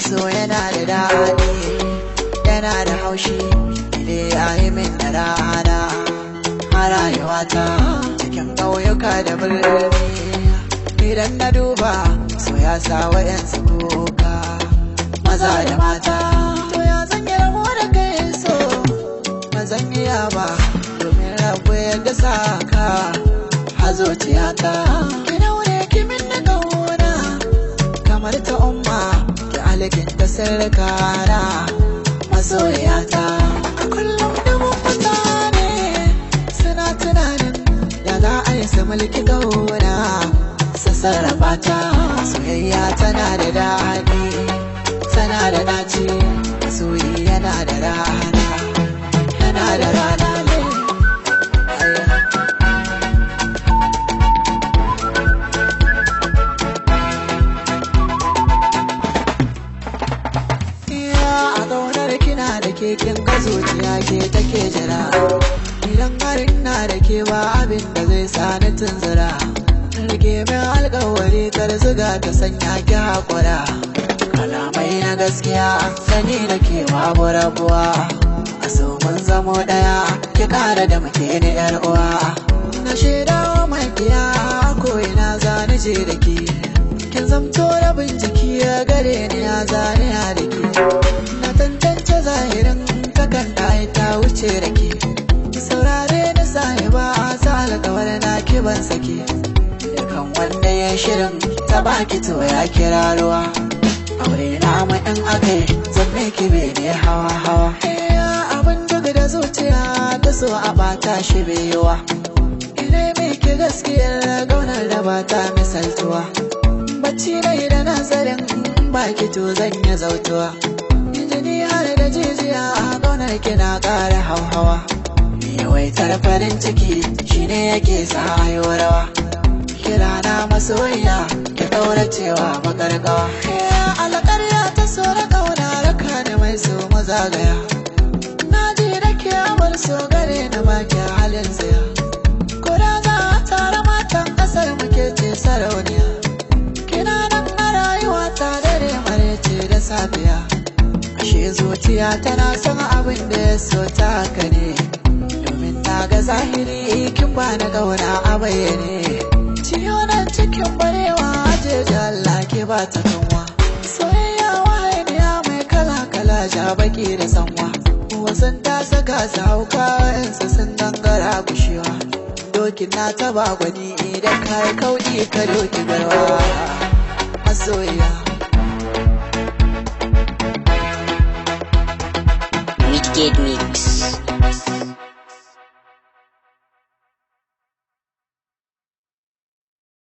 so yana da daɗi, yana da haushi, ile ya yi min da rana a rayuwata cikin ƙauyuka da birni. Idan na duba so ya sa wa'yansu kuka, maza da mata. To ya zan yi rabo da kai so, ba zan iya ba domin rabu yadda sa ka a zuciyata. Ki daure ki min na ƙauna kamar ta umma, ki alkinta sirrikana masoyiyata. A kullum dubun mutane suna tunanin da za a yi su mulki ƙauna su sarrafa ta. Soyayya tana da daɗi, tana da ɗaci, masoyi yana da rana, yana da rana ne. A ƙaunar kina da keken ka zuciya ke take jira, idan harin na da ke ba abin da zai sa ni tunzura. Rike min alƙawari kar zuga ta sanya ki haƙura, kalamai na gaskiya sani da ke babu rabuwa. A so mun zamo ɗaya ki ƙara da muke ni ƴar uwa. Na shaida makiya ko ina zani je da ke, kin zamto rabin jiki ya gare ni ya zane ya da ke. Na tantance zahirin takarda ta wuce da ke, saurare ni sahiba a sa alƙawar na ki ban sake. Dukan wanda ya shirin ta baki to ya kira ruwa, aure na mu in akai zan miki bene hawa hawa. Abin duk da zuciya ta so a bata shi baiwa, ina miki gaskiyar gaunar da bata misaltuwa. Bacci rai da nazarin baki to zan yi zautuwa, jini har da jijiya a gaunar kina ƙara hauhawa. Yawaitar farin ciki shine yake sa ayo rawa, kira na masoyiya ki ɗaura cewa magargawa. Alƙarya ta so na ƙauna raka da mai so mazagaya, na ji da ke amur so gare na baki halin tsaya. Kuda za a tara matan ƙasar muke ce sarauniya, kina nan a rayuwa ta dare marece da safiya. Ashe zuciya tana son abin da ya so ta haka ne, domin na ga zahiri kin ba na ƙauna a bayyane. Ciyo nan cikin barewa ajeji Allah ke ba ta kanwa, soyayya wahaniya mai kala-kala ja baki da sanwa. Wasan ta saka su hauka wa'yansu sun dangara kushewa, dokin na taba gwani idan ka yi kauɗi ka doki garwa masoyiya. Wicked Mix.